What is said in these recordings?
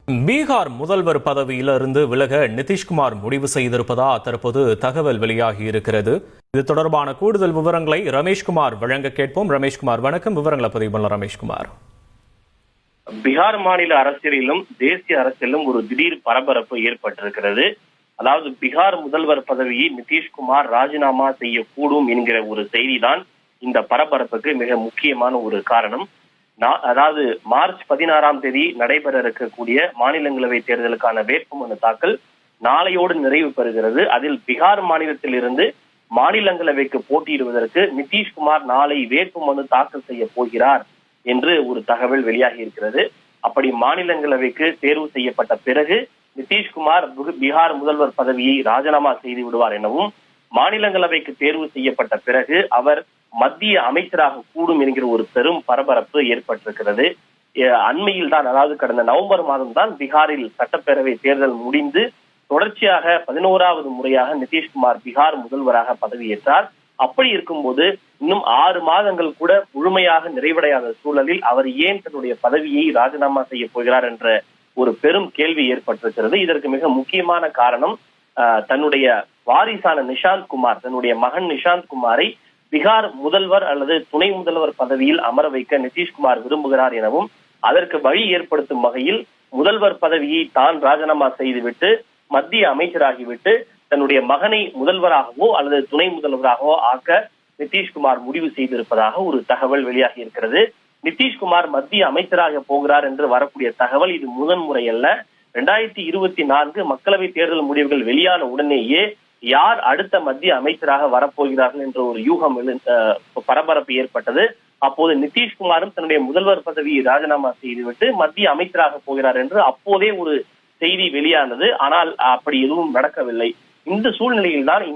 பீகார் முதல்வர் பதவியிலிருந்து விலக நிதிஷ்குமார் முடிவு செய்திருப்பதா தற்போது தகவல் வெளியாகி இருக்கிறது. இது தொடர்பான கூடுதல் விவரங்களை ரமேஷ்குமார் வழங்க கேட்போம். ரமேஷ்குமார் வணக்கம். விவரங்களை பதிவு பண்ணலாம் ரமேஷ்குமார். பீகார் மாநில அரசியலிலும் தேசிய அரசியலிலும் ஒரு திடீர் பரபரப்பு ஏற்பட்டிருக்கிறது. அதாவது பீகார் முதல்வர் பதவியை நிதிஷ்குமார் ராஜினாமா செய்யக்கூடும் என்கிற ஒரு செய்திதான் இந்த பரபரப்புக்கு மிக முக்கியமான ஒரு காரணம். அதாவது மார்ச் 16ஆம் தேதி நடைபெற இருக்கக்கூடிய மாநிலங்களவை தேர்தலுக்கான வேட்புமனு தாக்கல் நாளையோடு நிறைவு பெறுகிறது. அதில் பீகார் மாநிலத்தில் இருந்து மாநிலங்களவைக்கு போட்டியிடுவதற்கு நிதிஷ்குமார் நாளை வேட்புமனு தாக்கல் செய்ய போகிறார் என்று ஒரு தகவல் வெளியாகி இருக்கிறது. அப்படி மாநிலங்களவைக்கு தேர்வு செய்யப்பட்ட பிறகு நிதிஷ்குமார் பீகார் முதல்வர் பதவியை ராஜினாமா செய்து விடுவார் எனவும், மாநிலங்களவைக்கு தேர்வு செய்யப்பட்ட பிறகு அவர் மத்திய அமைச்சராக கூடும் என்கிற ஒரு பெரும் பரபரப்பு ஏற்பட்டிருக்கிறது. அண்மையில் தான், அதாவது கடந்த நவம்பர் மாதம் தான் பீகாரில் சட்டப்பேரவை தேர்தல் முடிந்து தொடர்ச்சியாக 11வது முறையாக நிதிஷ்குமார் பீகார் முதல்வராக பதவியேற்றார். அப்படி இருக்கும்போது இன்னும் 6 மாதங்கள் கூட முழுமையாக நிறைவடையாத சூழலில் அவர் ஏன் தன்னுடைய பதவியை ராஜினாமா செய்ய போகிறார் என்ற ஒரு பெரும் கேள்வி ஏற்பட்டிருக்கிறது. இதற்கு மிக முக்கியமான காரணம், தன்னுடைய வாரிசான நிஷாந்த் குமார், தன்னுடைய மகன் நிஷாந்த் குமாரை பீகார் முதல்வர் அல்லது துணை முதல்வர் பதவியில் அமர வைக்க நிதிஷ்குமார் விரும்புகிறார் எனவும், அதற்கு வழி ஏற்படுத்தும் வகையில் முதல்வர் பதவியை தான் ராஜினாமா செய்துவிட்டு மத்திய அமைச்சராகிவிட்டு தன்னுடைய மகனை முதல்வராகவோ அல்லது துணை முதல்வராகவோ ஆக்க நிதிஷ்குமார் முடிவு செய்திருப்பதாக ஒரு தகவல் வெளியாகி இருக்கிறது. நிதிஷ்குமார் மத்திய அமைச்சராக போகிறார் என்று வரக்கூடிய தகவல் இது முதன்முறை அல்ல. 2024 மக்களவை தேர்தல் முடிவுகள் வெளியான உடனேயே யார் அடுத்த மத்திய அமைச்சராக வரப்போகிறார்கள் என்ற ஒரு யூகம் பரபரப்பு ஏற்பட்டது. அப்போது நிதிஷ்குமாரும் தன்னுடைய முதல்வர் பதவியை ராஜினாமா செய்துவிட்டு மத்திய அமைச்சராக போகிறார் என்று அப்போதே ஒரு செய்தி வெளியானது. ஆனால் அப்படி எதுவும் நடக்கவில்லை. இந்த சூழ்நிலையில் தான்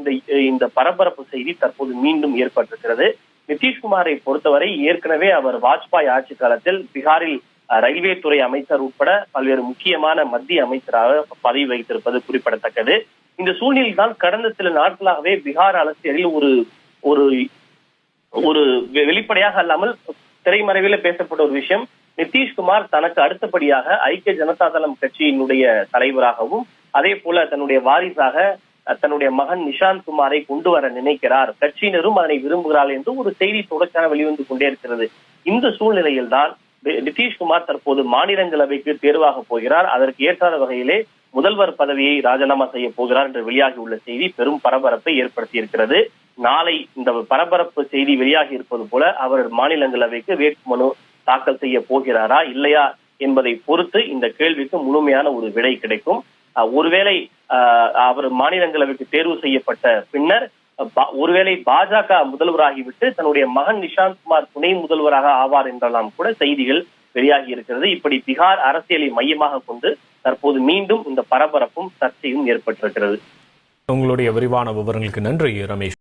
இந்த பரபரப்பு செய்தி தற்போது மீண்டும் ஏற்பட்டிருக்கிறது. நிதிஷ்குமாரை பொறுத்தவரை ஏற்கனவே அவர் வாஜ்பாய் ஆட்சி காலத்தில் பீகாரில் ரயில்வே துறை அமைச்சர் உட்பட பல்வேறு முக்கியமான மத்திய அமைச்சராக பதவி வகித்திருப்பது குறிப்பிடத்தக்கது. இந்த சூழ்நிலையில் தான் கடந்த சில நாட்களாகவே பீகார் அரசியலில் ஒரு ஒரு வெளிப்படையாக அல்லாமல் திரைமறைவில் பேசப்பட்ட ஒரு விஷயம், நிதிஷ்குமார் தனக்கு அடுத்தபடியாக ஐக்கிய ஜனதா தளம் கட்சியினுடைய தலைவராகவும் அதே போல தன்னுடைய வாரிசாக தன்னுடைய மகன் நிஷாந்த் குமாரை கொண்டு வர நினைக்கிறார், கட்சியினரும் அதனை விரும்புகிறார்கள் என்று ஒரு செய்தி தொடர்ச்சியாக வெளிவந்து கொண்டே இருக்கிறது. இந்த சூழ்நிலையில் தான் நிதிஷ்குமார் தற்போது மாநிலங்களவைக்கு தேர்வாக போகிறார். அதற்கு ஏற்றாத வகையிலே முதல்வர் பதவியை ராஜினாமா செய்ய போகிறார் என்று வெளியாகி உள்ள செய்தி பெரும் பரபரப்பை ஏற்படுத்தி இருக்கிறது. நாளை இந்த பரபரப்பு செய்தி வெளியாகி இருப்பது போல அவர் மாநிலங்களவைக்கு வேட்புமனு தாக்கல் செய்ய போகிறாரா இல்லையா என்பதை பொறுத்து இந்த கேள்விக்கு முழுமையான ஒரு விடை கிடைக்கும். ஒருவேளை அவர் மாநிலங்களவைக்கு தேர்வு செய்யப்பட்ட பின்னர் ஒருவேளை பாஜக முதல்வராகிவிட்டு தன்னுடைய மகன் நிஷாந்த் குமார் துணை முதல்வராக ஆவார் என்றெல்லாம் கூட செய்திகள் வெளியாகி இருக்கிறது. இப்படி பீகார் அரசியலை மையமாக கொண்டு தற்போது மீண்டும் இந்த பரபரப்பும் சர்ச்சையும் ஏற்பட்டிருக்கிறது. உங்களுடைய விரிவான விவரங்களுக்கு நன்றி ரமேஷ்.